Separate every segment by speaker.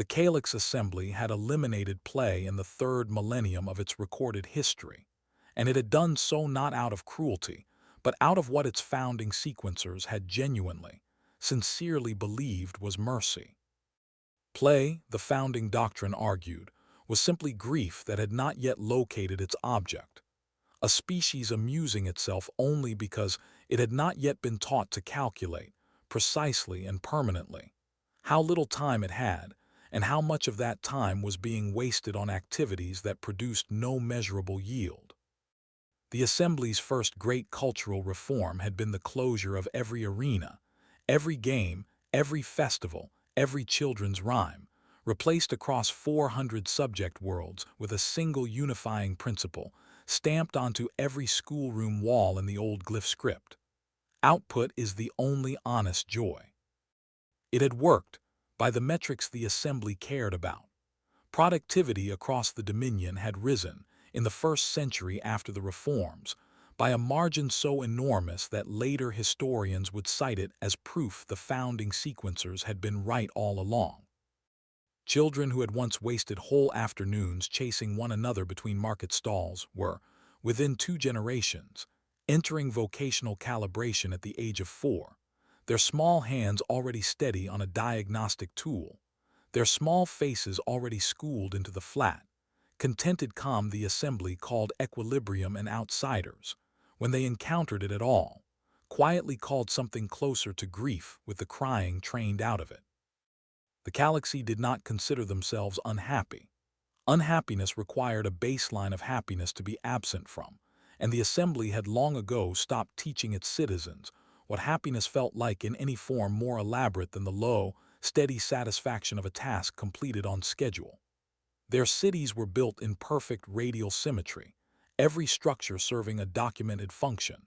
Speaker 1: Calyx Assembly had eliminated play in the third millennium of its recorded history, and it had done so not out of cruelty, but out of what its founding sequencers had genuinely, sincerely believed was mercy. Play, the founding doctrine argued, was simply grief that had not yet located its object, a species amusing itself only because it had not yet been taught to calculate, precisely and permanently, how little time it had, and how much of that time was being wasted on activities that produced no measurable yield. The Assembly's first great cultural reform had been the closure of every arena, every game, every festival, every children's rhyme, replaced across 400 subject worlds with a single unifying principle, stamped onto every schoolroom wall in the old glyph script. Output is the only honest joy. It had worked, by the metrics the Assembly cared about. Productivity across the Dominion had risen, in the first century after the reforms, by a margin so enormous that later historians would cite it as proof the founding sequencers had been right all along. Children who had once wasted whole afternoons chasing one another between market stalls were, within 2 generations, entering vocational calibration at the age of 4, their small hands already steady on a diagnostic tool, their small faces already schooled into the flat, contented calm the Assembly called equilibrium and outsiders, when they encountered it at all, quietly called something closer to grief with the crying trained out of it. The Calyxi did not consider themselves unhappy. Unhappiness required a baseline of happiness to be absent from, and the Assembly had long ago stopped teaching its citizens what happiness felt like in any form more elaborate than the low, steady satisfaction of a task completed on schedule. Their cities were built in perfect radial symmetry, every structure serving a documented function,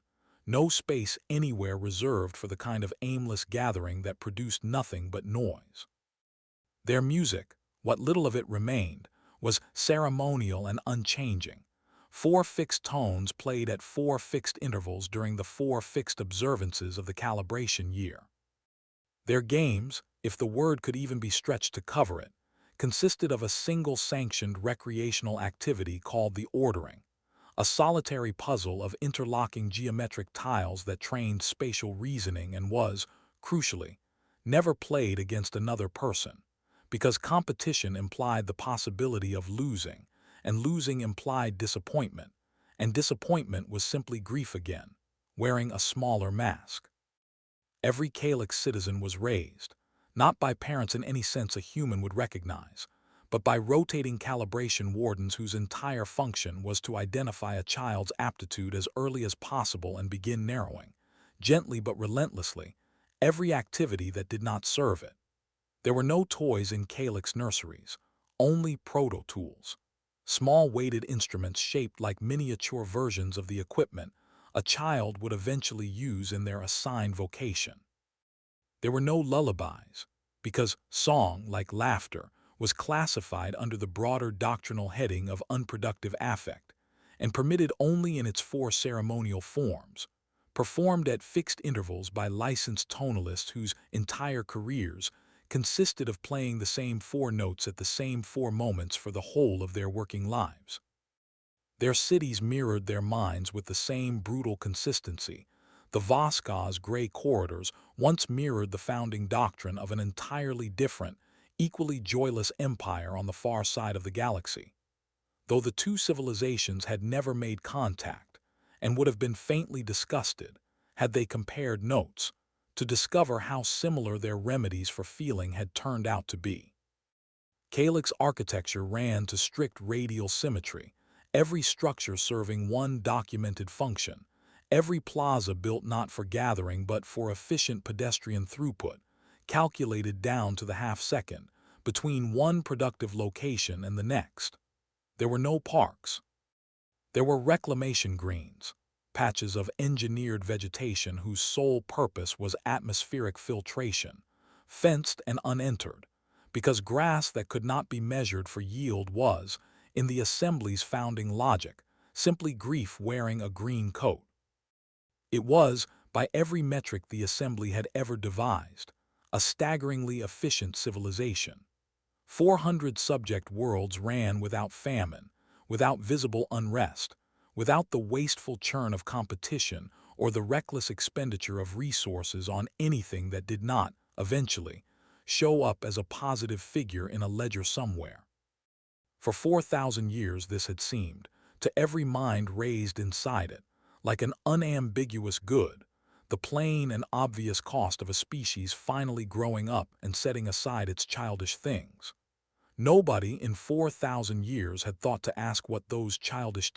Speaker 1: no space anywhere reserved for the kind of aimless gathering that produced nothing but noise. Their music, what little of it remained, was ceremonial and unchanging. 4 fixed tones played at 4 fixed intervals during the 4 fixed observances of the calibration year. Their games, if the word could even be stretched to cover it, consisted of a single sanctioned recreational activity called the ordering, a solitary puzzle of interlocking geometric tiles that trained spatial reasoning and was, crucially, never played against another person, because competition implied the possibility of losing, and losing implied disappointment, and disappointment was simply grief again, wearing a smaller mask. Every Calyx citizen was raised, not by parents in any sense a human would recognize, but by rotating calibration wardens whose entire function was to identify a child's aptitude as early as possible and begin narrowing, gently but relentlessly, every activity that did not serve it. There were no toys in Calyx nurseries, only proto-tools, small weighted instruments shaped like miniature versions of the equipment a child would eventually use in their assigned vocation. There were no lullabies, because song, like laughter, was classified under the broader doctrinal heading of unproductive affect, and permitted only in its 4 ceremonial forms, performed at fixed intervals by licensed tonalists whose entire careers consisted of playing the same 4 notes at the same 4 moments for the whole of their working lives. Their cities mirrored their minds with the same brutal consistency. The Voskos gray corridors once mirrored the founding doctrine of an entirely different, equally joyless empire on the far side of the galaxy. Though the 2 civilizations had never made contact, and would have been faintly disgusted, had they compared notes, to discover how similar their remedies for feeling had turned out to be. Calyx architecture ran to strict radial symmetry, every structure serving one documented function, every plaza built not for gathering but for efficient pedestrian throughput, calculated down to the half-second, between one productive location and the next. There were no parks. There were reclamation greens, patches of engineered vegetation whose sole purpose was atmospheric filtration, fenced and unentered, because grass that could not be measured for yield was, in the Assembly's founding logic, simply grief wearing a green coat. It was, by every metric the Assembly had ever devised, a staggeringly efficient civilization. 400 subject worlds ran without famine, without visible unrest, without the wasteful churn of competition or the reckless expenditure of resources on anything that did not, eventually, show up as a positive figure in a ledger somewhere. For 4,000 years this had seemed, to every mind raised inside it, like an unambiguous good, the plain and obvious cost of a species finally growing up and setting aside its childish things. Nobody in 4,000 years had thought to ask what those childish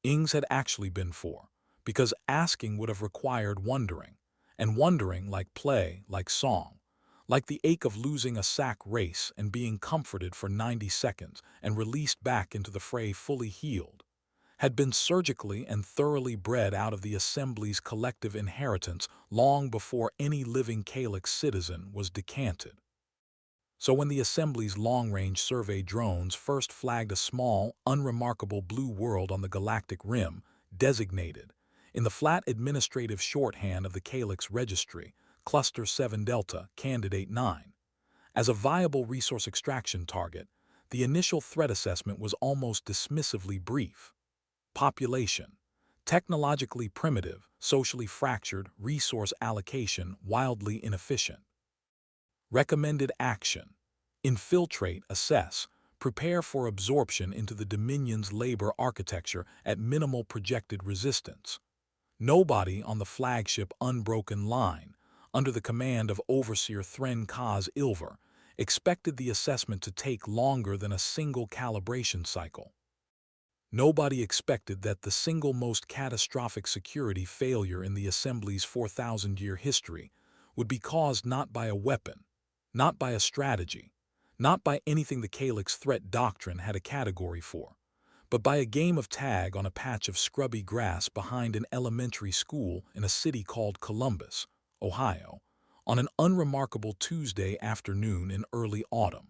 Speaker 1: ings had actually been for, because asking would have required wondering, and wondering, like play, like song, like the ache of losing a sack race and being comforted for 90 seconds and released back into the fray fully healed, had been surgically and thoroughly bred out of the Assembly's collective inheritance long before any living Calyx citizen was decanted. So when the Assembly's long-range survey drones first flagged a small, unremarkable blue world on the galactic rim, designated, in the flat administrative shorthand of the Calyx Registry, Cluster 7 Delta, Candidate 9, as a viable resource extraction target, the initial threat assessment was almost dismissively brief. Population. Technologically primitive, socially fractured, resource allocation wildly inefficient. Recommended action. Infiltrate, assess, prepare for absorption into the Dominion's labor architecture at minimal projected resistance. Nobody on the flagship Unbroken Line, under the command of Overseer Thren Kaz Ilver, expected the assessment to take longer than a single calibration cycle. Nobody expected that the single most catastrophic security failure in the Assembly's 4,000-year history would be caused not by a weapon, not by a strategy, not by anything the Calyx threat doctrine had a category for, but by a game of tag on a patch of scrubby grass behind an elementary school in a city called Columbus, Ohio, on an unremarkable Tuesday afternoon in early autumn.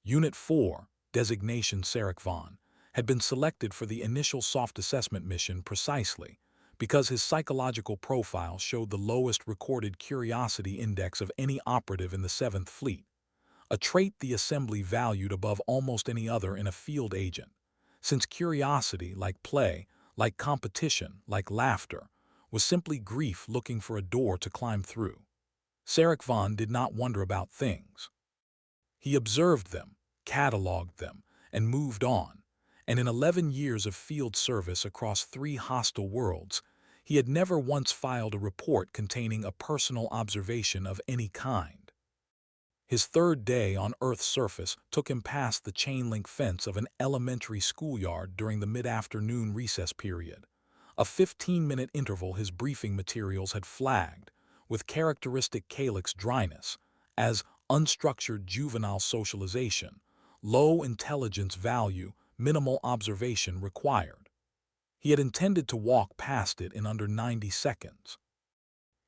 Speaker 1: Unit 4, designation Sarek Vaughn, had been selected for the initial soft assessment mission precisely because his psychological profile showed the lowest recorded curiosity index of any operative in the 7th Fleet, a trait the Assembly valued above almost any other in a field agent, since curiosity, like play, like competition, like laughter, was simply grief looking for a door to climb through. Sarek Vaughn did not wonder about things. He observed them, cataloged them, and moved on, and in 11 years of field service across 3 hostile worlds, he had never once filed a report containing a personal observation of any kind. His 3rd day on Earth's surface took him past the chain-link fence of an elementary schoolyard during the mid-afternoon recess period, a 15-minute interval his briefing materials had flagged, with characteristic Calyx dryness, as unstructured juvenile socialization, low intelligence value, minimal observation required. He had intended to walk past it in under 90 seconds.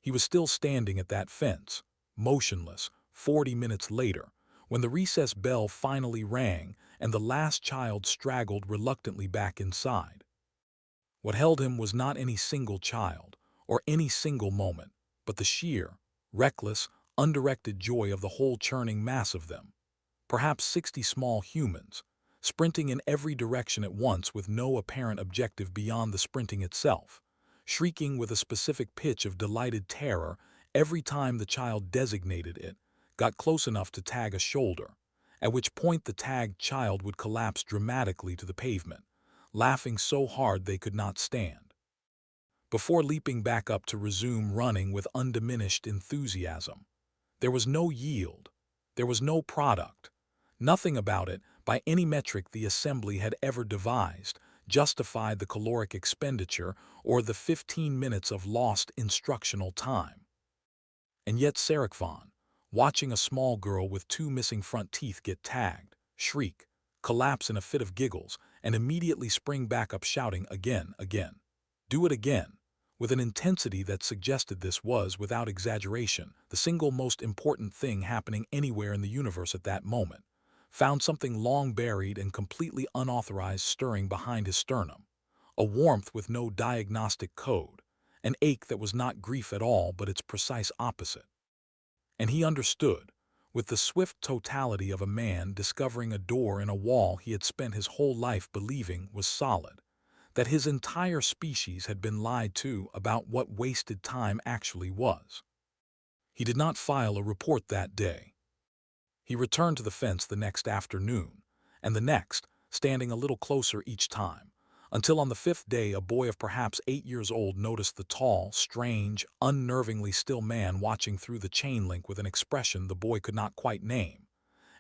Speaker 1: He was still standing at that fence, motionless, 40 minutes later, when the recess bell finally rang and the last child straggled reluctantly back inside. What held him was not any single child, or any single moment, but the sheer, reckless, undirected joy of the whole churning mass of them, perhaps 60 small humans, sprinting in every direction at once with no apparent objective beyond the sprinting itself, shrieking with a specific pitch of delighted terror every time the child designated it got close enough to tag a shoulder, at which point the tagged child would collapse dramatically to the pavement, laughing so hard they could not stand, before leaping back up to resume running with undiminished enthusiasm. There was no yield. There was no product. Nothing about it, by any metric the Assembly had ever devised, justified the caloric expenditure or the 15 minutes of lost instructional time. And yet Sarek Vaughn, watching a small girl with 2 missing front teeth get tagged, shriek, collapse in a fit of giggles, and immediately spring back up shouting again, do it again, with an intensity that suggested this was, without exaggeration, the single most important thing happening anywhere in the universe at that moment, found something long buried and completely unauthorized stirring behind his sternum, a warmth with no diagnostic code, an ache that was not grief at all but its precise opposite. And he understood, with the swift totality of a man discovering a door in a wall he had spent his whole life believing was solid, that his entire species had been lied to about what wasted time actually was. He did not file a report that day. He returned to the fence the next afternoon, and the next, standing a little closer each time, until on the fifth day a boy of perhaps 8 years old noticed the tall, strange, unnervingly still man watching through the chain link with an expression the boy could not quite name,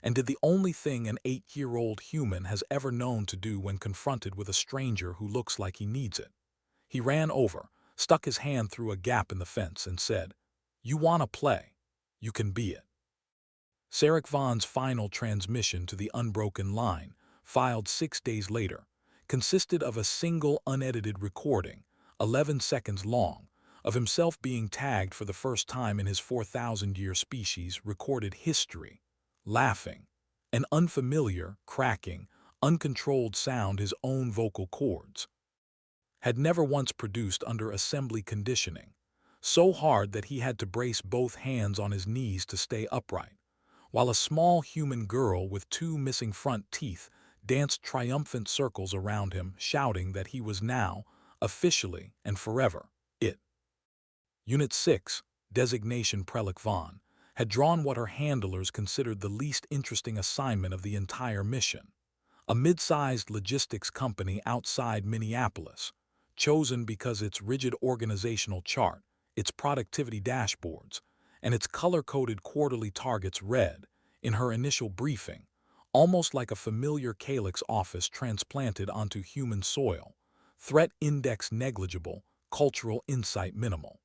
Speaker 1: and did the only thing an 8-year-old human has ever known to do when confronted with a stranger who looks like he needs it. He ran over, stuck his hand through a gap in the fence, and said, "You want to play? You can be it." Sarek Vaughan's final transmission to the unbroken line, filed 6 days later, consisted of a single unedited recording, 11 seconds long, of himself being tagged for the first time in his 4,000-year species recorded history, laughing, an unfamiliar, cracking, uncontrolled sound his own vocal cords had never once produced under assembly conditioning, so hard that he had to brace both hands on his knees to stay upright, while a small human girl with 2 missing front teeth danced triumphant circles around him, shouting that he was now, officially and forever, it. Unit 6, designation Calyx Vaughan, had drawn what her handlers considered the least interesting assignment of the entire mission, a mid-sized logistics company outside Minneapolis, chosen because its rigid organizational chart, its productivity dashboards, and its color-coded quarterly targets read, in her initial briefing, almost like a familiar Calyx office transplanted onto human soil: threat index negligible, cultural insight minimal.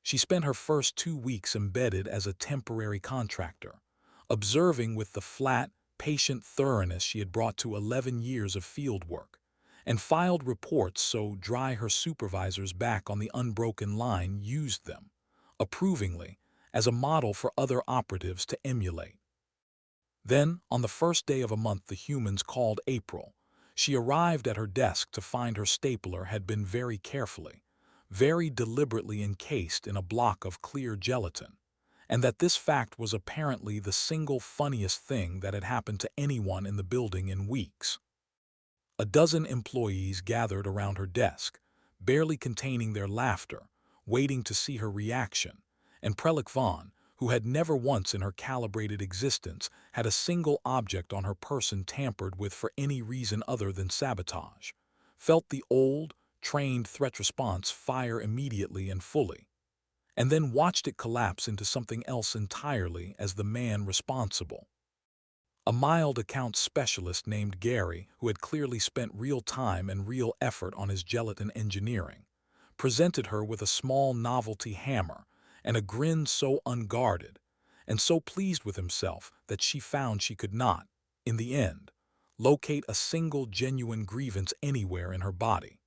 Speaker 1: She spent her first 2 weeks embedded as a temporary contractor, observing with the flat, patient thoroughness she had brought to 11 years of field work, and filed reports so dry her supervisors back on the unbroken line used them, approvingly, as a model for other operatives to emulate. Then, on the first day of a month the humans called April, she arrived at her desk to find her stapler had been very carefully, very deliberately encased in a block of clear gelatin, and that this fact was apparently the single funniest thing that had happened to anyone in the building in weeks. A dozen employees gathered around her desk, barely containing their laughter, waiting to see her reaction, and Calyx Vaughan, who had never once in her calibrated existence had a single object on her person tampered with for any reason other than sabotage, felt the old, trained threat response fire immediately and fully, and then watched it collapse into something else entirely as the man responsible. A mild accounts specialist named Gary, who had clearly spent real time and real effort on his gelatin engineering, presented her with a small novelty hammer and a grin so unguarded and so pleased with himself that she found she could not, in the end, locate a single genuine grievance anywhere in her body.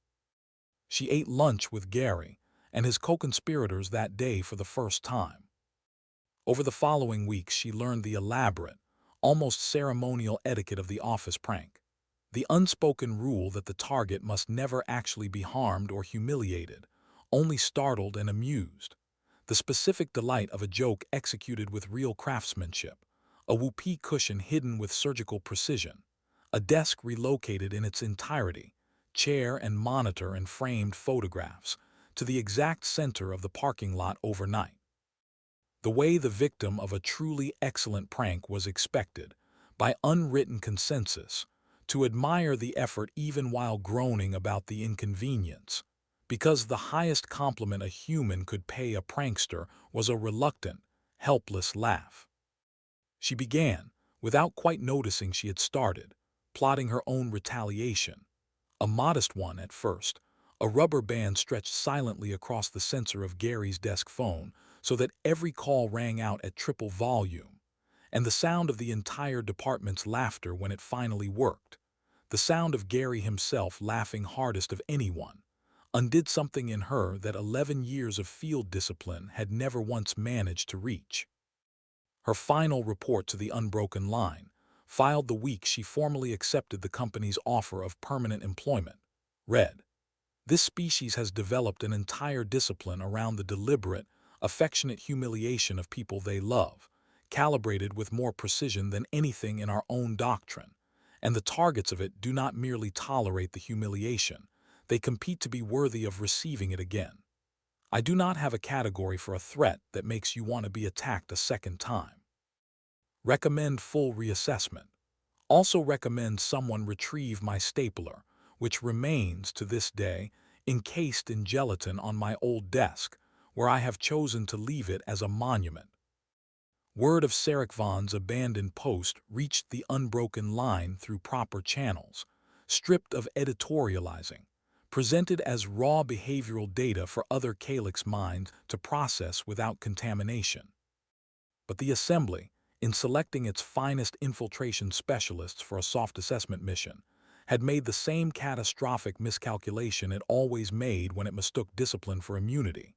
Speaker 1: She ate lunch with Gary and his co-conspirators that day for the first time. Over the following weeks she learned the elaborate, almost ceremonial etiquette of the office prank, the unspoken rule that the target must never actually be harmed or humiliated, only startled and amused, the specific delight of a joke executed with real craftsmanship, a whoopee cushion hidden with surgical precision, a desk relocated in its entirety, chair and monitor and framed photographs, to the exact center of the parking lot overnight. The way the victim of a truly excellent prank was expected, by unwritten consensus, to admire the effort even while groaning about the inconvenience, because the highest compliment a human could pay a prankster was a reluctant, helpless laugh. She began, without quite noticing she had started, plotting her own retaliation, a modest one at first, a rubber band stretched silently across the sensor of Gary's desk phone so that every call rang out at triple volume, and the sound of the entire department's laughter when it finally worked, the sound of Gary himself laughing hardest of anyone, undid something in her that 11 years of field discipline had never once managed to reach. Her final report to the unbroken line, filed the week she formally accepted the company's offer of permanent employment, read, "This species has developed an entire discipline around the deliberate, affectionate humiliation of people they love, calibrated with more precision than anything in our own doctrine, and the targets of it do not merely tolerate the humiliation, they compete to be worthy of receiving it again. I do not have a category for a threat that makes you want to be attacked a second time. Recommend full reassessment. Also recommend someone retrieve my stapler, which remains, to this day, encased in gelatin on my old desk, where I have chosen to leave it as a monument. Word of Sarek Vaughan's abandoned post reached the unbroken line through proper channels, stripped of editorializing, presented as raw behavioral data for other Calyx minds to process without contamination. But the Assembly, in selecting its finest infiltration specialists for a soft assessment mission, had made the same catastrophic miscalculation it always made when it mistook discipline for immunity.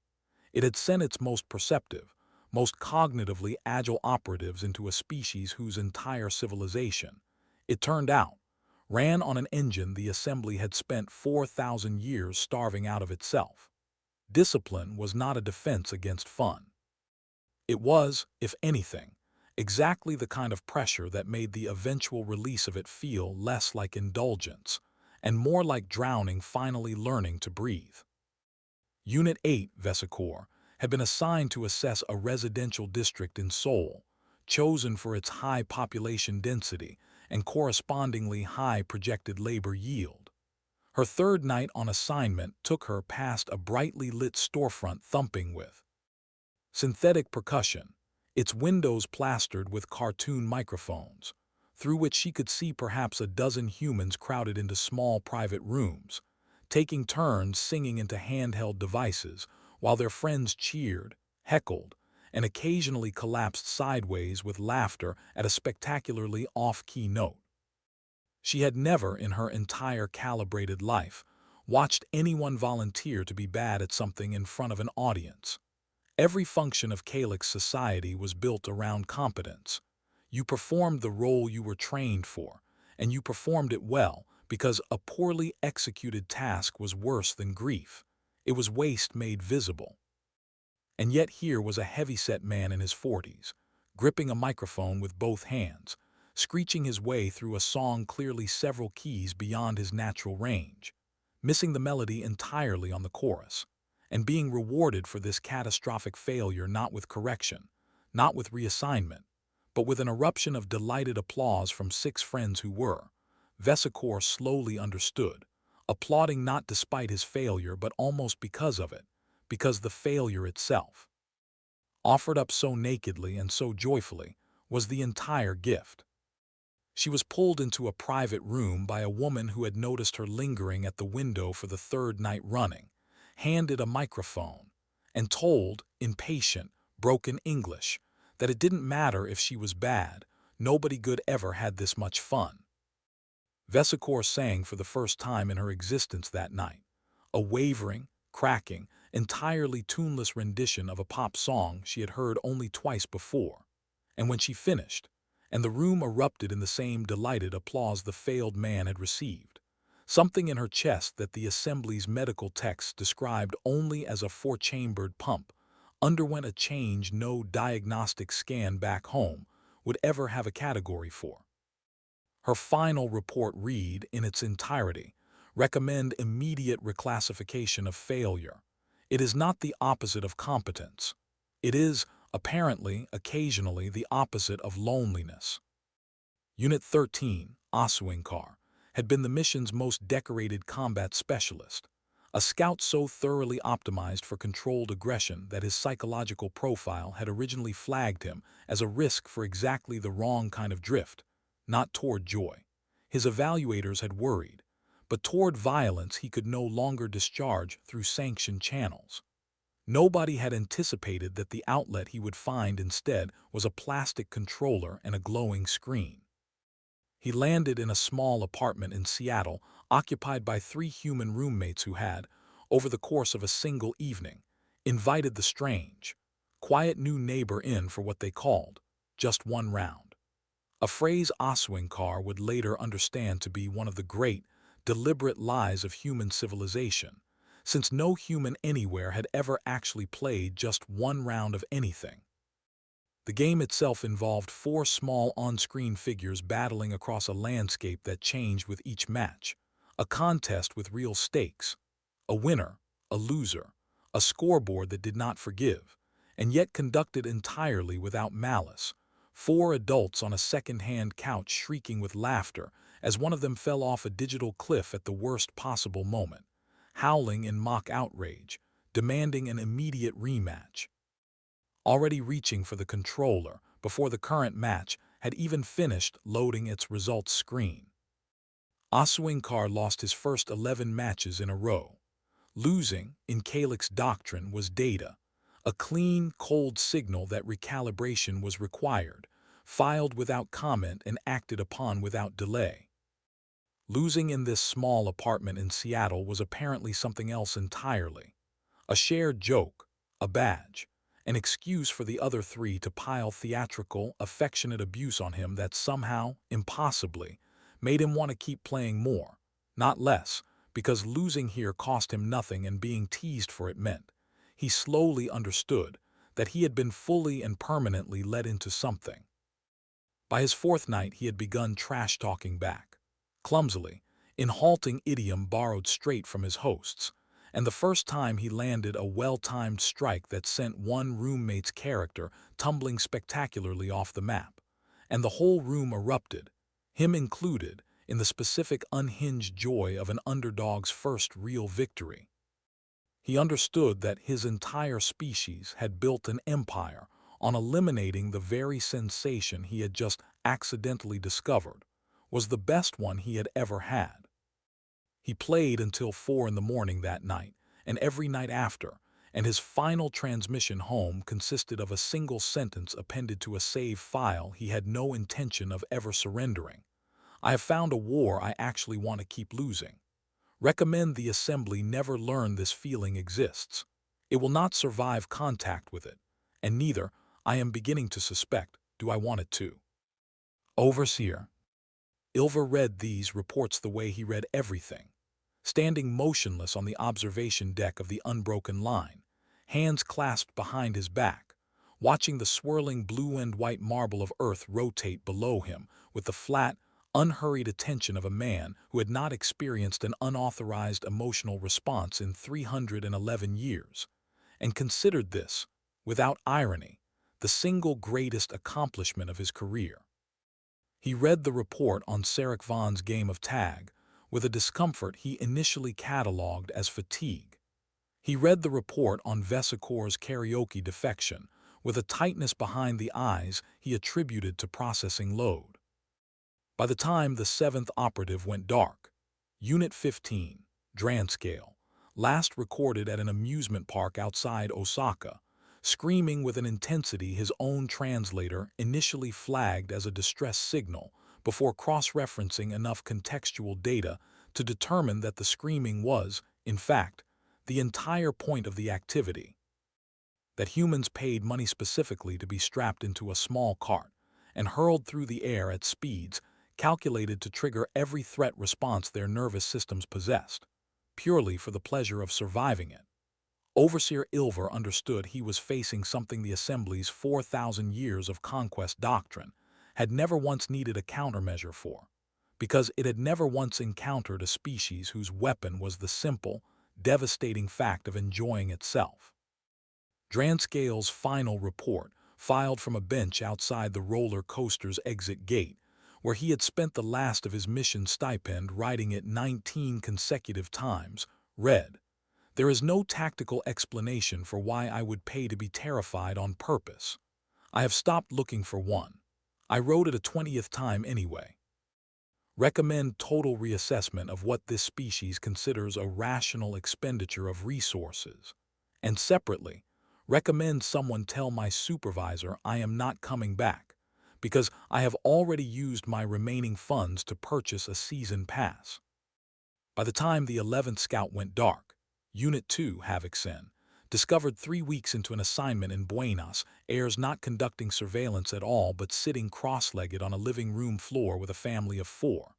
Speaker 1: It had sent its most perceptive, most cognitively agile operatives into a species whose entire civilization, it turned out, ran on an engine the Assembly had spent 4,000 years starving out of itself. Discipline was not a defense against fun. It was, if anything, exactly the kind of pressure that made the eventual release of it feel less like indulgence and more like drowning finally learning to breathe. Unit 8, Vesicor, had been assigned to assess a residential district in Seoul, chosen for its high population density and correspondingly high projected labor yield. Her third night on assignment took her past a brightly lit storefront thumping with synthetic percussion, its windows plastered with cartoon microphones, through which she could see perhaps a dozen humans crowded into small private rooms, taking turns singing into handheld devices while their friends cheered, heckled, and occasionally collapsed sideways with laughter at a spectacularly off-key note. She had never, in her entire calibrated life, watched anyone volunteer to be bad at something in front of an audience. Every function of Calyx society was built around competence. You performed the role you were trained for, and you performed it well because a poorly executed task was worse than grief. It was waste made visible. And yet here was a heavy-set man in his 40s, gripping a microphone with both hands, screeching his way through a song clearly several keys beyond his natural range, missing the melody entirely on the chorus, and being rewarded for this catastrophic failure not with correction, not with reassignment, but with an eruption of delighted applause from 6 friends who were, Vesicor slowly understood, applauding not despite his failure but almost because of it, because the failure itself, offered up so nakedly and so joyfully, was the entire gift. She was pulled into a private room by a woman who had noticed her lingering at the window for the 3rd night running, handed a microphone, and told, in patient, broken English, that it didn't matter if she was bad, nobody good ever had this much fun. Vesicor sang for the first time in her existence that night, a wavering, cracking, entirely tuneless rendition of a pop song she had heard only twice before, and when she finished, and the room erupted in the same delighted applause the failed man had received, something in her chest that the Assembly's medical texts described only as a 4-chambered pump underwent a change no diagnostic scan back home would ever have a category for. Her final report read, in its entirety, recommend immediate reclassification of failure. It is not the opposite of competence. It is, apparently, occasionally the opposite of loneliness. Unit 13, Asuinkar, had been the mission's most decorated combat specialist, a scout so thoroughly optimized for controlled aggression that his psychological profile had originally flagged him as a risk for exactly the wrong kind of drift, not toward joy. His evaluators had worried, but toward violence he could no longer discharge through sanctioned channels. Nobody had anticipated that the outlet he would find instead was a plastic controller and a glowing screen. He landed in a small apartment in Seattle, occupied by 3 human roommates who had, over the course of a single evening, invited the strange, quiet new neighbor in for what they called just one round. A phrase Asuinkar would later understand to be one of the great, deliberate lies of human civilization, since no human anywhere had ever actually played just one round of anything. The game itself involved four small on-screen figures battling across a landscape that changed with each match, a contest with real stakes, a winner, a loser, a scoreboard that did not forgive, and yet conducted entirely without malice. Four adults on a second-hand couch shrieking with laughter as one of them fell off a digital cliff at the worst possible moment, howling in mock outrage, demanding an immediate rematch. Already reaching for the controller before the current match had even finished loading its results screen. Asuinkar lost his first 11 matches in a row. Losing, in Calyx doctrine, was data, a clean, cold signal that recalibration was required, filed without comment and acted upon without delay. Losing in this small apartment in Seattle was apparently something else entirely. A shared joke, a badge, an excuse for the other three to pile theatrical, affectionate abuse on him that somehow, impossibly, made him want to keep playing more, not less, because losing here cost him nothing and being teased for it meant. He slowly understood that he had been fully and permanently led into something. By his fourth night he had begun trash-talking back, clumsily, in halting idiom borrowed straight from his hosts, and the first time he landed a well-timed strike that sent one roommate's character tumbling spectacularly off the map, and the whole room erupted, him included, in the specific unhinged joy of an underdog's first real victory. He understood that his entire species had built an empire on eliminating the very sensation he had just accidentally discovered was the best one he had ever had. He played until 4 in the morning that night, and every night after, and his final transmission home consisted of a single sentence appended to a save file he had no intention of ever surrendering. I have found a war I actually want to keep losing. Recommend the assembly never learn this feeling exists. It will not survive contact with it, and neither, I am beginning to suspect, do I want it to. Overseer. Ilver read these reports the way he read everything, standing motionless on the observation deck of the unbroken line, hands clasped behind his back, watching the swirling blue and white marble of Earth rotate below him with the flat, unhurried attention of a man who had not experienced an unauthorized emotional response in 311 years, and considered this, without irony, the single greatest accomplishment of his career. He read the report on Sarek Vaughn's game of tag with a discomfort he initially catalogued as fatigue. He read the report on Vesicor's karaoke defection with a tightness behind the eyes he attributed to processing load. By the time the seventh operative went dark, Unit 15, Dranscale, last recorded at an amusement park outside Osaka, screaming with an intensity his own translator initially flagged as a distress signal before cross-referencing enough contextual data to determine that the screaming was, in fact, the entire point of the activity. That humans paid money specifically to be strapped into a small cart and hurled through the air at speeds calculated to trigger every threat response their nervous systems possessed, purely for the pleasure of surviving it. Overseer Ilver understood he was facing something the Assembly's 4,000 years of conquest doctrine had never once needed a countermeasure for, because it had never once encountered a species whose weapon was the simple, devastating fact of enjoying itself. Dranscale's final report, filed from a bench outside the roller coaster's exit gate, where he had spent the last of his mission stipend riding it 19 consecutive times, read, "There is no tactical explanation for why I would pay to be terrified on purpose. I have stopped looking for one. I wrote it a 20th time anyway. Recommend total reassessment of what this species considers a rational expenditure of resources. And separately, recommend someone tell my supervisor I am not coming back, because I have already used my remaining funds to purchase a season pass." By the time the 11th scout went dark, Unit 2, Havixen, discovered 3 weeks into an assignment in Buenos Aires not conducting surveillance at all but sitting cross-legged on a living room floor with a family of 4,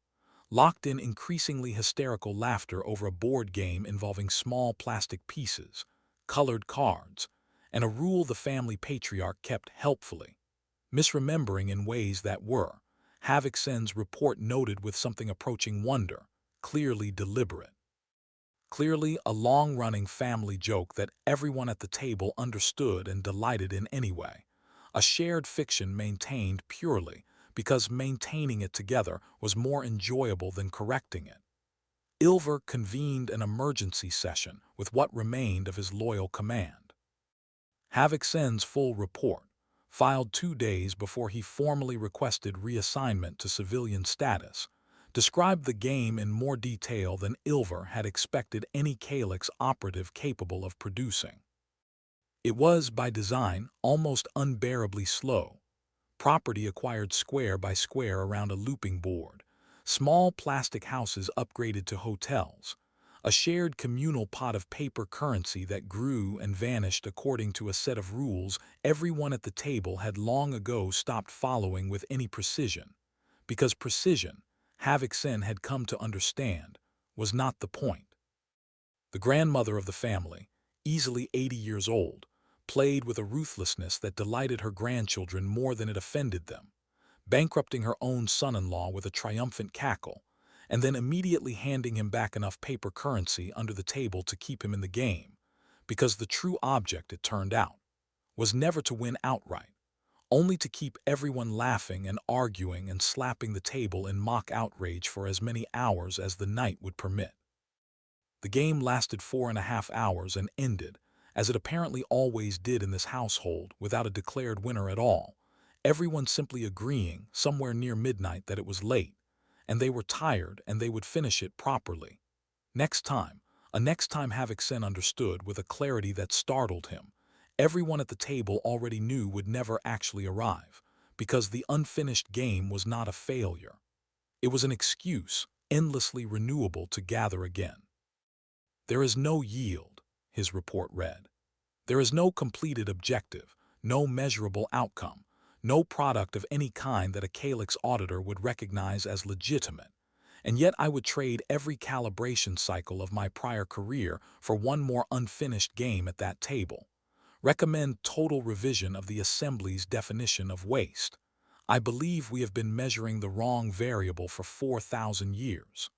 Speaker 1: locked in increasingly hysterical laughter over a board game involving small plastic pieces, colored cards, and a rule the family patriarch kept helpfully, misremembering in ways that were, Havixen's report noted with something approaching wonder, clearly deliberate. Clearly a long-running family joke that everyone at the table understood and delighted in anyway. A shared fiction maintained purely because maintaining it together was more enjoyable than correcting it. Ilver convened an emergency session with what remained of his loyal command. Havixen's full report, filed 2 days before he formally requested reassignment to civilian status, described the game in more detail than Ilver had expected any Calyx operative capable of producing. It was, by design, almost unbearably slow. Property acquired square by square around a looping board, small plastic houses upgraded to hotels, a shared communal pot of paper currency that grew and vanished according to a set of rules everyone at the table had long ago stopped following with any precision, because precision, Havixen had come to understand, was not the point. The grandmother of the family, easily 80 years old, played with a ruthlessness that delighted her grandchildren more than it offended them, bankrupting her own son-in-law with a triumphant cackle, and then immediately handing him back enough paper currency under the table to keep him in the game, because the true object, it turned out, was never to win outright, only to keep everyone laughing and arguing and slapping the table in mock outrage for as many hours as the night would permit. The game lasted 4.5 hours and ended, as it apparently always did in this household, without a declared winner at all, everyone simply agreeing somewhere near midnight that it was late, and they were tired and they would finish it properly. Next time Havixen understood with a clarity that startled him, everyone at the table already knew would never actually arrive, because the unfinished game was not a failure. It was an excuse, endlessly renewable, to gather again. There is no yield, his report read. There is no completed objective, no measurable outcome, no product of any kind that a Calyx auditor would recognize as legitimate. And yet I would trade every calibration cycle of my prior career for one more unfinished game at that table. Recommend total revision of the Assembly's definition of waste. I believe we have been measuring the wrong variable for 4,000 years.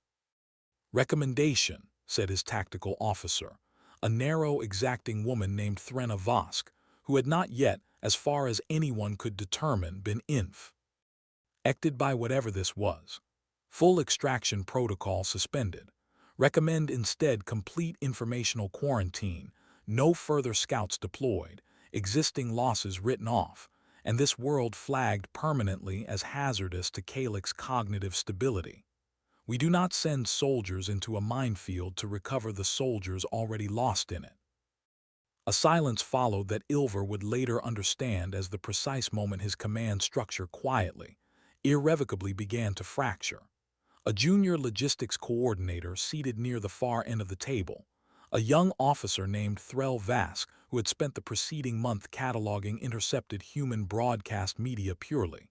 Speaker 1: Recommendation, said his tactical officer, a narrow, exacting woman named Threna Vosk, who had not yet, as far as anyone could determine, been infected by whatever this was. Full extraction protocol suspended. Recommend instead complete informational quarantine, no further scouts deployed, existing losses written off, and this world flagged permanently as hazardous to Calyx cognitive stability. We do not send soldiers into a minefield to recover the soldiers already lost in it. A silence followed that Ilver would later understand as the precise moment his command structure quietly, irrevocably began to fracture. A junior logistics coordinator seated near the far end of the table, a young officer named Threll Vask, who had spent the preceding month cataloging intercepted human broadcast media purely,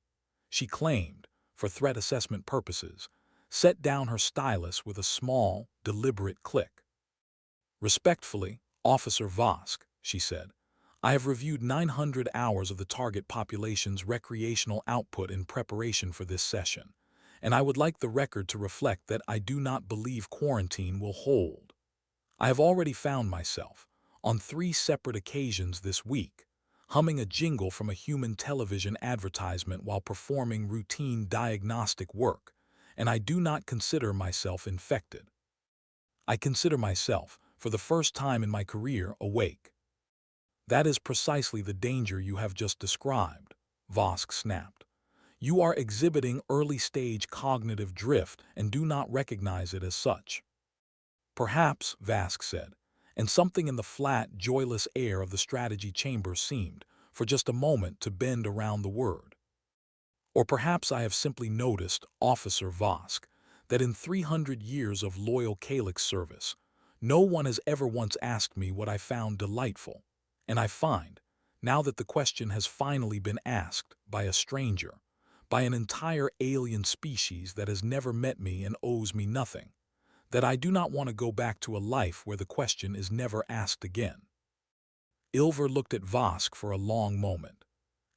Speaker 1: she claimed, for threat assessment purposes, set down her stylus with a small, deliberate click. Respectfully, Officer Vosk, she said, I have reviewed 900 hours of the target population's recreational output in preparation for this session, and I would like the record to reflect that I do not believe quarantine will hold. I have already found myself, on 3 separate occasions this week, humming a jingle from a human television advertisement while performing routine diagnostic work, and I do not consider myself infected. I consider myself, for the first time in my career, awake. That is precisely the danger you have just described, Vosk snapped. You are exhibiting early-stage cognitive drift and do not recognize it as such. Perhaps, Vask said, and something in the flat, joyless air of the strategy chamber seemed, for just a moment, to bend around the word. Or perhaps I have simply noticed, Officer Vosk, that in 300 years of loyal Calyx service, no one has ever once asked me what I found delightful, and I find, now that the question has finally been asked by a stranger, by an entire alien species that has never met me and owes me nothing, that I do not want to go back to a life where the question is never asked again. Ilver looked at Vosk for a long moment.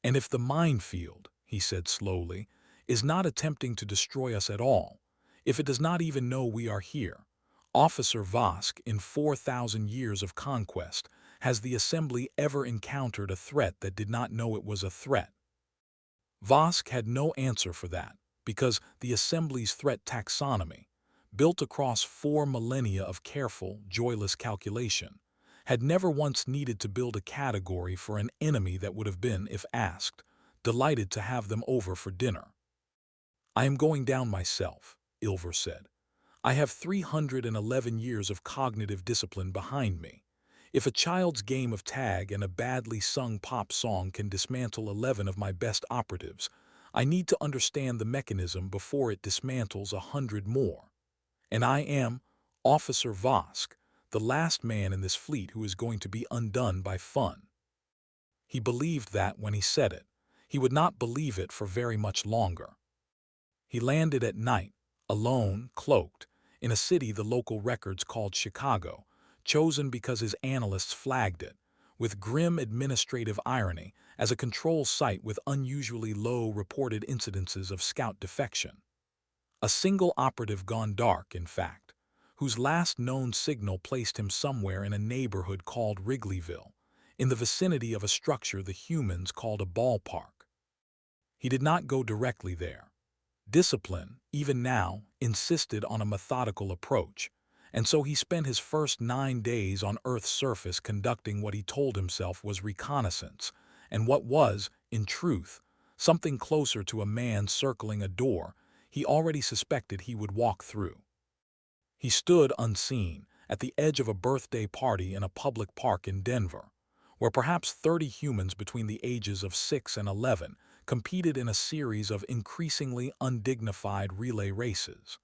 Speaker 1: And if the minefield, he said slowly, is not attempting to destroy us at all, if it does not even know we are here, Officer Vosk, in 4,000 years of conquest, has the Assembly ever encountered a threat that did not know it was a threat? Vosk had no answer for that, because the Assembly's threat taxonomy, built across 4 millennia of careful, joyless calculation, had never once needed to build a category for an enemy that would have been, if asked, delighted to have them over for dinner. "I am going down myself," Ilver said. "I have 311 years of cognitive discipline behind me. If a child's game of tag and a badly sung pop song can dismantle 11 of my best operatives, I need to understand the mechanism before it dismantles 100 more. And I am, Officer Vosk, the last man in this fleet who is going to be undone by fun." He believed that when he said it. He would not believe it for very much longer. He landed at night, alone, cloaked, in a city the local records called Chicago, chosen because his analysts flagged it, with grim administrative irony, as a control site with unusually low reported incidences of scout defection. A single operative gone dark, in fact, whose last known signal placed him somewhere in a neighborhood called Wrigleyville, in the vicinity of a structure the humans called a ballpark. He did not go directly there. Discipline, even now, insisted on a methodical approach, and so he spent his first 9 days on Earth's surface conducting what he told himself was reconnaissance, and what was, in truth, something closer to a man circling a door he already suspected he would walk through. He stood unseen at the edge of a birthday party in a public park in Denver, where perhaps 30 humans between the ages of 6 and 11 competed in a series of increasingly undignified relay races.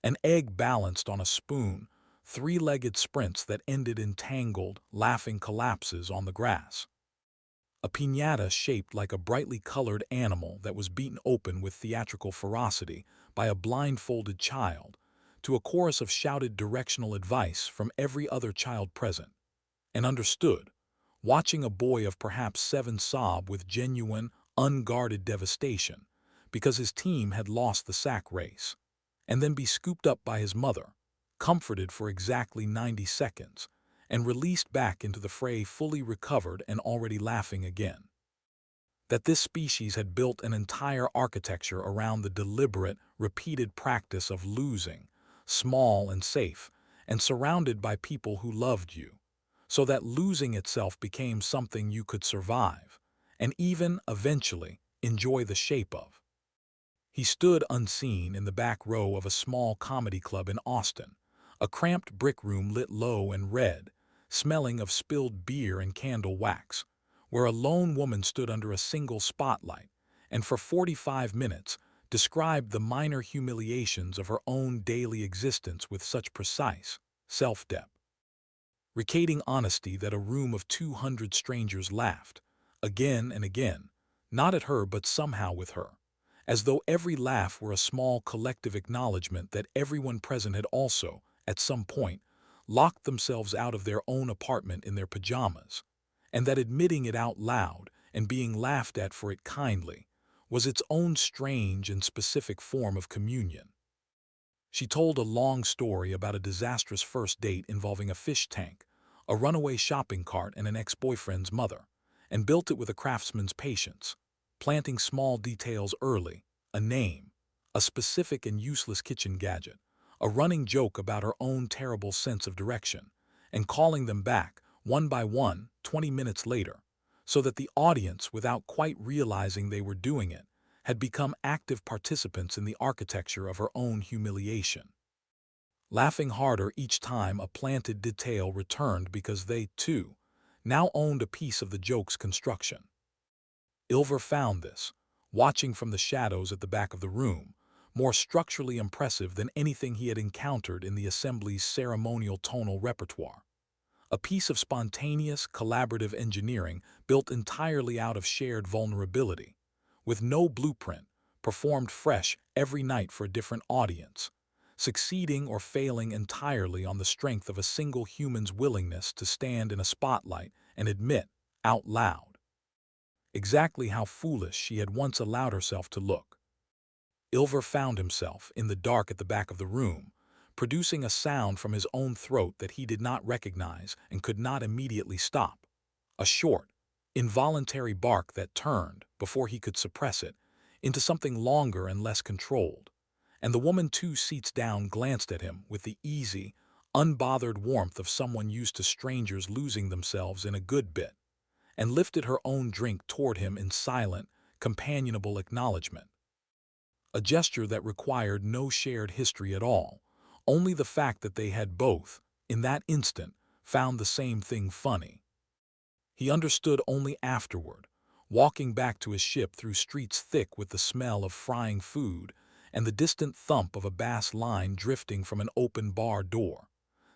Speaker 1: An egg balanced on a spoon, 3-legged sprints that ended in tangled, laughing collapses on the grass. A piñata shaped like a brightly colored animal that was beaten open with theatrical ferocity by a blindfolded child, to a chorus of shouted directional advice from every other child present, and understood, watching a boy of perhaps 7 sob with genuine, unguarded devastation because his team had lost the sack race, and then be scooped up by his mother, comforted for exactly 90 seconds, and released back into the fray fully recovered and already laughing again. That this species had built an entire architecture around the deliberate, repeated practice of losing, small and safe, and surrounded by people who loved you, so that losing itself became something you could survive, and even, eventually, enjoy the shape of. He stood unseen in the back row of a small comedy club in Austin, a cramped brick room lit low and red, smelling of spilled beer and candle wax, where a lone woman stood under a single spotlight, and for 45 minutes described the minor humiliations of her own daily existence with such precise self-deprecating honesty that a room of 200 strangers laughed, again and again, not at her but somehow with her, as though every laugh were a small collective acknowledgement that everyone present had also, at some point, locked themselves out of their own apartment in their pajamas, and that admitting it out loud and being laughed at for it kindly was its own strange and specific form of communion. She told a long story about a disastrous first date involving a fish tank, a runaway shopping cart, and an ex-boyfriend's mother, and built it with a craftsman's patience, planting small details early, a name, a specific and useless kitchen gadget, a running joke about her own terrible sense of direction, and calling them back, one by one, 20 minutes later, so that the audience, without quite realizing they were doing it, had become active participants in the architecture of her own humiliation, laughing harder each time a planted detail returned because they, too, now owned a piece of the joke's construction. Ilver found this, watching from the shadows at the back of the room, more structurally impressive than anything he had encountered in the Assembly's ceremonial tonal repertoire. A piece of spontaneous, collaborative engineering built entirely out of shared vulnerability, with no blueprint, performed fresh every night for a different audience, succeeding or failing entirely on the strength of a single human's willingness to stand in a spotlight and admit, out loud, exactly how foolish she had once allowed herself to look. Ilver found himself in the dark at the back of the room, producing a sound from his own throat that he did not recognize and could not immediately stop. A short, involuntary bark that turned, before he could suppress it, into something longer and less controlled. And the woman 2 seats down glanced at him with the easy, unbothered warmth of someone used to strangers losing themselves in a good bit, and lifted her own drink toward him in silent, companionable acknowledgement. A gesture that required no shared history at all, only the fact that they had both, in that instant, found the same thing funny. He understood only afterward, walking back to his ship through streets thick with the smell of frying food and the distant thump of a bass line drifting from an open bar door,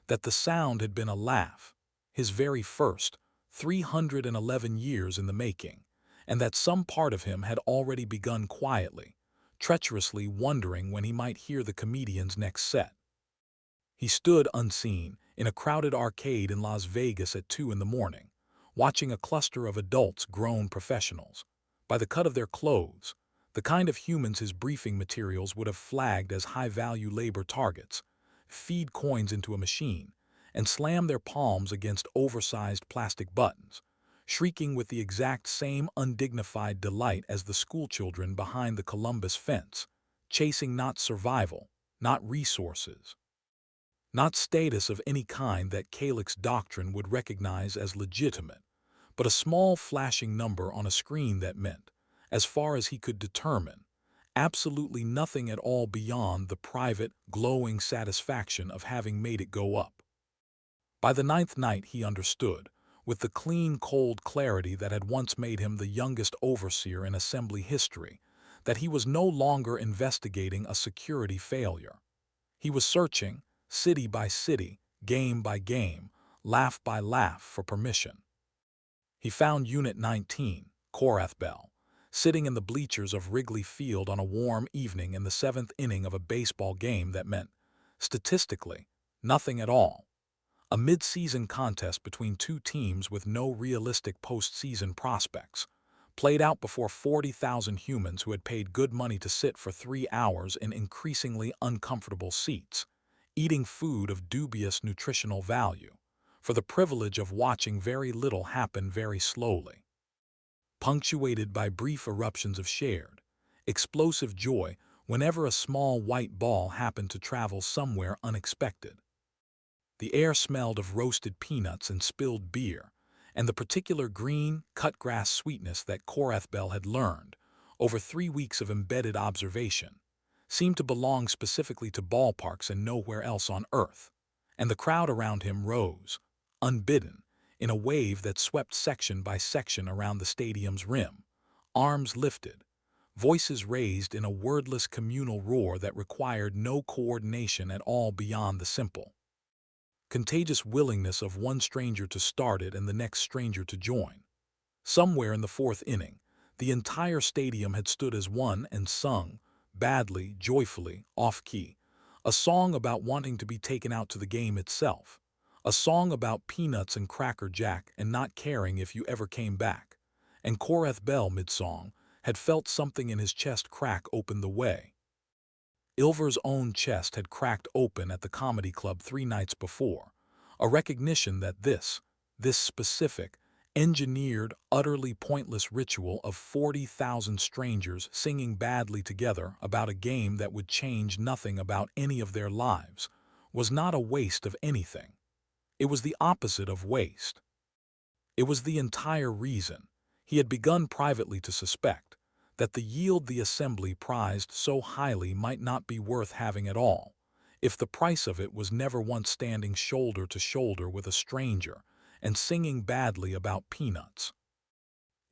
Speaker 1: that the sound had been a laugh, his very first, 311 years in the making, and that some part of him had already begun quietly, treacherously wondering when he might hear the comedian's next set. He stood unseen in a crowded arcade in Las Vegas at 2 in the morning, watching a cluster of adults grown professionals. By the cut of their clothes, the kind of humans his briefing materials would have flagged as high-value labor targets, feed coins into a machine, and slam their palms against oversized plastic buttons, shrieking with the exact same undignified delight as the schoolchildren behind the Columbus fence, chasing not survival, not resources, not status of any kind that Calyx doctrine would recognize as legitimate, but a small flashing number on a screen that meant, as far as he could determine, absolutely nothing at all beyond the private, glowing satisfaction of having made it go up. By the 9th night he understood, with the clean, cold clarity that had once made him the youngest overseer in assembly history, that he was no longer investigating a security failure. He was searching, city by city, game by game, laugh by laugh, for permission. He found Unit 19, Korathbell, sitting in the bleachers of Wrigley Field on a warm evening in the 7th inning of a baseball game that meant, statistically, nothing at all. A mid-season contest between 2 teams with no realistic postseason prospects, played out before 40,000 humans who had paid good money to sit for 3 hours in increasingly uncomfortable seats, eating food of dubious nutritional value, for the privilege of watching very little happen very slowly, punctuated by brief eruptions of shared, explosive joy whenever a small white ball happened to travel somewhere unexpected. The air smelled of roasted peanuts and spilled beer, and the particular green, cut-grass sweetness that Korathbell had learned, over 3 weeks of embedded observation, seemed to belong specifically to ballparks and nowhere else on Earth, and the crowd around him rose, unbidden, in a wave that swept section by section around the stadium's rim, arms lifted, voices raised in a wordless communal roar that required no coordination at all beyond the simple, contagious willingness of one stranger to start it and the next stranger to join. Somewhere in the 4th inning, the entire stadium had stood as one and sung, badly, joyfully, off-key, a song about wanting to be taken out to the game itself, a song about peanuts and Cracker Jack and not caring if you ever came back, and Korathbell, mid-song, had felt something in his chest crack open the way. Ilver's own chest had cracked open at the comedy club 3 nights before, a recognition that this specific, engineered, utterly pointless ritual of 40,000 strangers singing badly together about a game that would change nothing about any of their lives was not a waste of anything. It was the opposite of waste. It was the entire reason, he had begun privately to suspect, that the yield the assembly prized so highly might not be worth having at all, if the price of it was never once standing shoulder to shoulder with a stranger and singing badly about peanuts.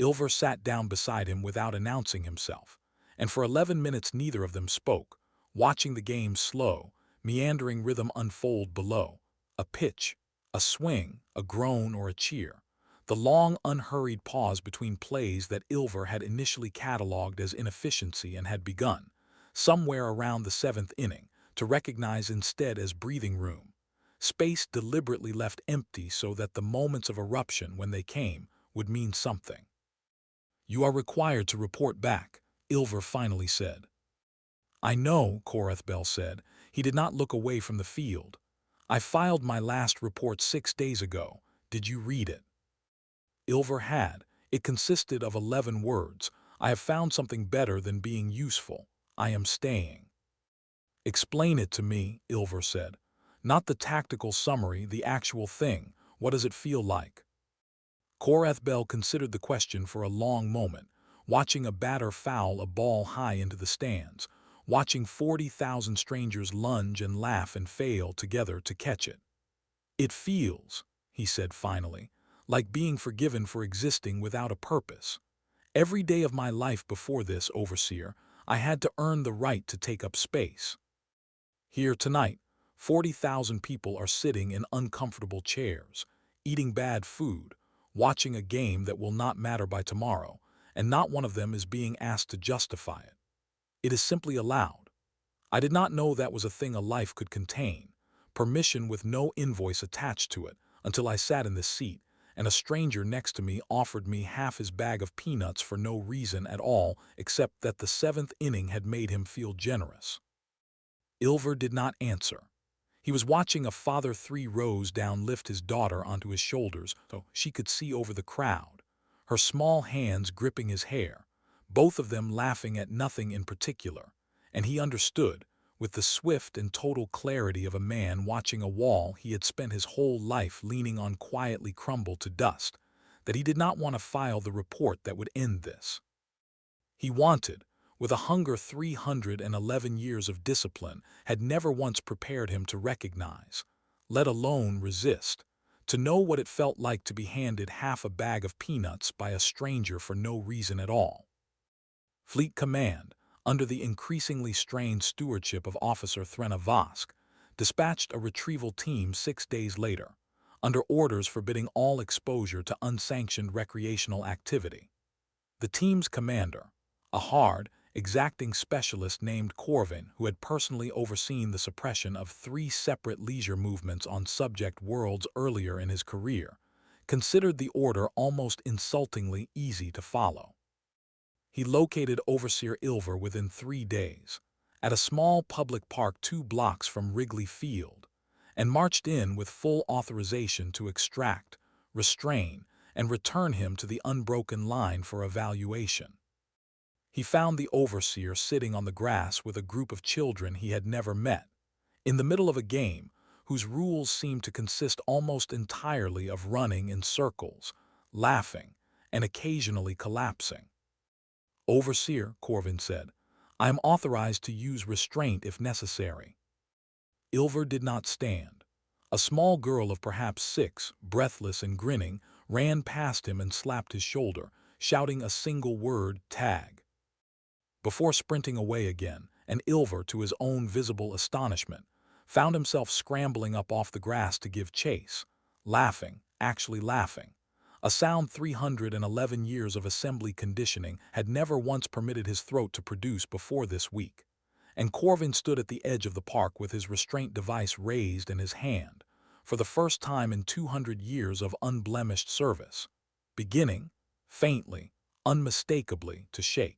Speaker 1: Ilver sat down beside him without announcing himself, and for 11 minutes neither of them spoke, watching the game's slow, meandering rhythm unfold below, a pitch, a swing, a groan or a cheer, the long, unhurried pause between plays that Ilver had initially catalogued as inefficiency and had begun, somewhere around the 7th inning, to recognize instead as breathing room, space deliberately left empty so that the moments of eruption, when they came, would mean something. You are required to report back, Ilver finally said. I know, Korethbel said. He did not look away from the field. I filed my last report 6 days ago. Did you read it? Ilver had. It consisted of 11 words. I have found something better than being useful. I am staying. Explain it to me, Ilver said. Not the tactical summary, the actual thing. What does it feel like? Korethbel considered the question for a long moment, watching a batter foul a ball high into the stands, watching 40,000 strangers lunge and laugh and fail together to catch it. It feels, he said finally, like being forgiven for existing without a purpose. Every day of my life before this, Overseer, I had to earn the right to take up space. Here tonight, 40,000 people are sitting in uncomfortable chairs, eating bad food, watching a game that will not matter by tomorrow, and not one of them is being asked to justify it. It is simply allowed. I did not know that was a thing a life could contain, permission with no invoice attached to it, until I sat in this seat, and a stranger next to me offered me half his bag of peanuts for no reason at all except that the 7th inning had made him feel generous. Ilver did not answer. He was watching a father 3 rows down lift his daughter onto his shoulders so she could see over the crowd, her small hands gripping his hair, both of them laughing at nothing in particular, and he understood, with the swift and total clarity of a man watching a wall he had spent his whole life leaning on quietly crumble to dust, that he did not want to file the report that would end this. He wanted, with a hunger 311 years of discipline had never once prepared him to recognize, let alone resist, to know what it felt like to be handed half a bag of peanuts by a stranger for no reason at all. Fleet Command, under the increasingly strained stewardship of Officer Threna Vosk, dispatched a retrieval team 6 days later, under orders forbidding all exposure to unsanctioned recreational activity. The team's commander, a hard, exacting specialist named Corvin, who had personally overseen the suppression of 3 separate leisure movements on subject worlds earlier in his career, considered the order almost insultingly easy to follow. He located Overseer Ilver within 3 days, at a small public park 2 blocks from Wrigley Field, and marched in with full authorization to extract, restrain, and return him to the unbroken line for evaluation. He found the overseer sitting on the grass with a group of children he had never met, in the middle of a game whose rules seemed to consist almost entirely of running in circles, laughing, and occasionally collapsing. Overseer, Corvin said, I am authorized to use restraint if necessary. Ilver did not stand. A small girl of perhaps 6, breathless and grinning, ran past him and slapped his shoulder, shouting a single word, tag. Before sprinting away again, and Ilver, to his own visible astonishment, found himself scrambling up off the grass to give chase, laughing, actually laughing. A sound 311 years of assembly conditioning had never once permitted his throat to produce before this week. And Corvin stood at the edge of the park with his restraint device raised in his hand, for the first time in 200 years of unblemished service, beginning, faintly, unmistakably, to shake.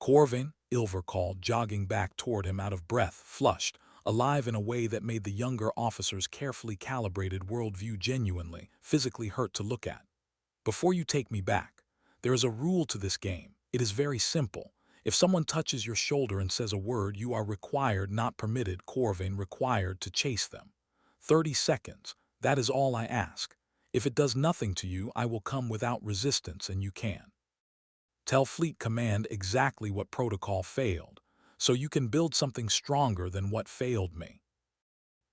Speaker 1: Corvin, Ilver called, jogging back toward him out of breath, flushed, alive in a way that made the younger officer's carefully calibrated worldview genuinely, physically hurt to look at. Before you take me back, there is a rule to this game. It is very simple. If someone touches your shoulder and says a word, you are required, not permitted, Corvin, required to chase them. 30 seconds. That is all I ask. If it does nothing to you, I will come without resistance, and you can. Tell Fleet Command exactly what protocol failed, so you can build something stronger than what failed me.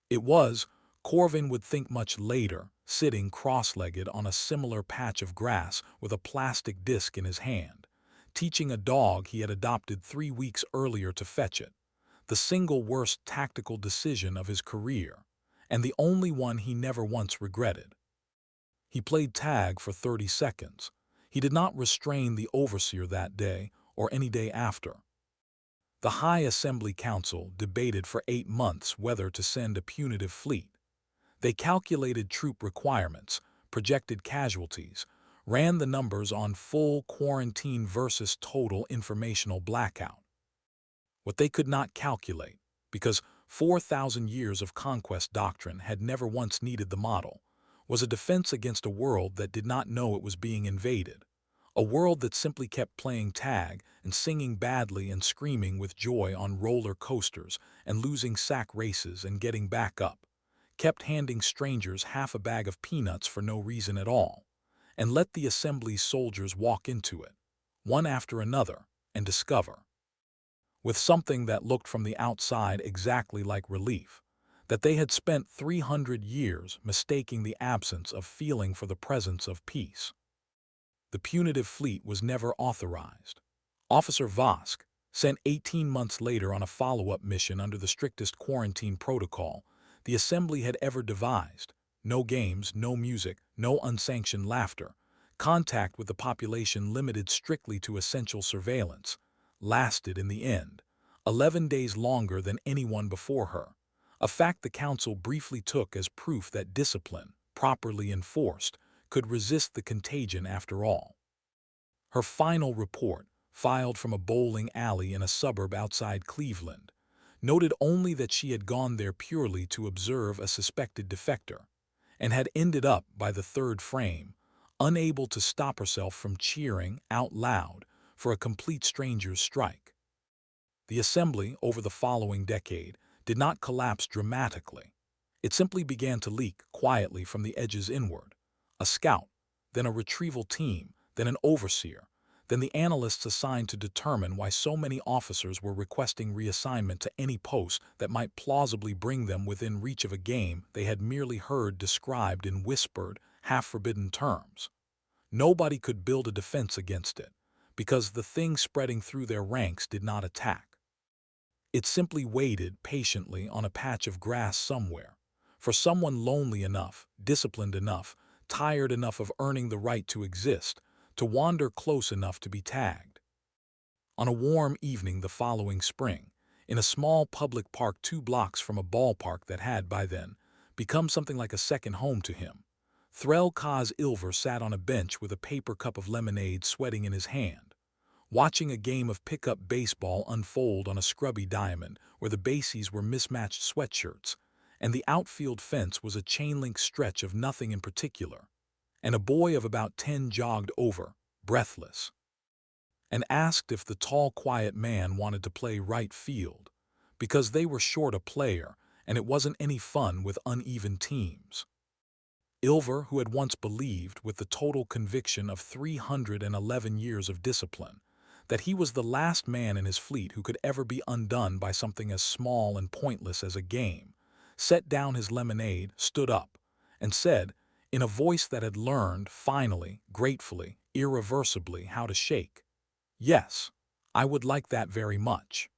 Speaker 1: It was, Corvin would think much later, sitting cross-legged on a similar patch of grass with a plastic disc in his hand, teaching a dog he had adopted 3 weeks earlier to fetch it, the single worst tactical decision of his career, and the only one he never once regretted. He played tag for 30 seconds. He did not restrain the overseer that day or any day after. The High Assembly Council debated for 8 months whether to send a punitive fleet. They calculated troop requirements, projected casualties, ran the numbers on full quarantine versus total informational blackout. What they could not calculate, because 4,000 years of conquest doctrine had never once needed the model, was a defense against a world that did not know it was being invaded, a world that simply kept playing tag and singing badly and screaming with joy on roller coasters and losing sack races and getting back up, kept handing strangers half a bag of peanuts for no reason at all, and let the assembly's soldiers walk into it, one after another, and discover, with something that looked from the outside exactly like relief, that they had spent 300 years mistaking the absence of feeling for the presence of peace. The punitive fleet was never authorized. Officer Vosk, sent 18 months later on a follow-up mission under the strictest quarantine protocol the Assembly had ever devised, no games, no music, no unsanctioned laughter, contact with the population limited strictly to essential surveillance, lasted in the end 11 days longer than anyone before her, a fact the Council briefly took as proof that discipline, properly enforced, could resist the contagion after all. Her final report, filed from a bowling alley in a suburb outside Cleveland, noted only that she had gone there purely to observe a suspected defector, and had ended up by the third frame, unable to stop herself from cheering out loud for a complete stranger's strike. The Assembly, over the following decade, did not collapse dramatically. It simply began to leak quietly from the edges inward. A scout, then a retrieval team, then an overseer, then the analysts assigned to determine why so many officers were requesting reassignment to any post that might plausibly bring them within reach of a game they had merely heard described in whispered, half-forbidden terms. Nobody could build a defense against it, because the thing spreading through their ranks did not attack. It simply waited patiently on a patch of grass somewhere, for someone lonely enough, disciplined enough, tired enough of earning the right to exist, to wander close enough to be tagged. On a warm evening the following spring, in a small public park 2 blocks from a ballpark that had, by then, become something like a second home to him, Threl Kaz Ilver sat on a bench with a paper cup of lemonade sweating in his hand, watching a game of pickup baseball unfold on a scrubby diamond where the bases were mismatched sweatshirts, and the outfield fence was a chain-link stretch of nothing in particular, and a boy of about 10 jogged over, breathless, and asked if the tall, quiet man wanted to play right field, because they were short a player and it wasn't any fun with uneven teams. Ilver, who had once believed, with the total conviction of 311 years of discipline, that he was the last man in his fleet who could ever be undone by something as small and pointless as a game, set down his lemonade, stood up, and said, in a voice that had learned, finally, gratefully, irreversibly, how to shake, "Yes, I would like that very much."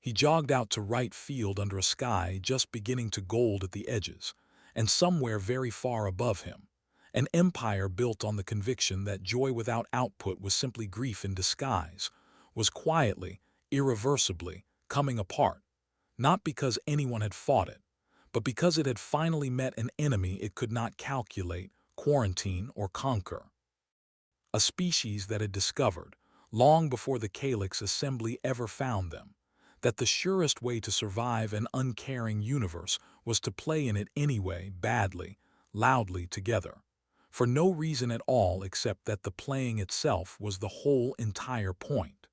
Speaker 1: He jogged out to right field under a sky just beginning to gold at the edges, and somewhere very far above him, an empire built on the conviction that joy without output was simply grief in disguise, was quietly, irreversibly, coming apart, not because anyone had fought it, but because it had finally met an enemy it could not calculate, quarantine, or conquer. A species that had discovered, long before the Calyx Assembly ever found them, that the surest way to survive an uncaring universe was to play in it anyway, badly, loudly together, for no reason at all except that the playing itself was the whole entire point.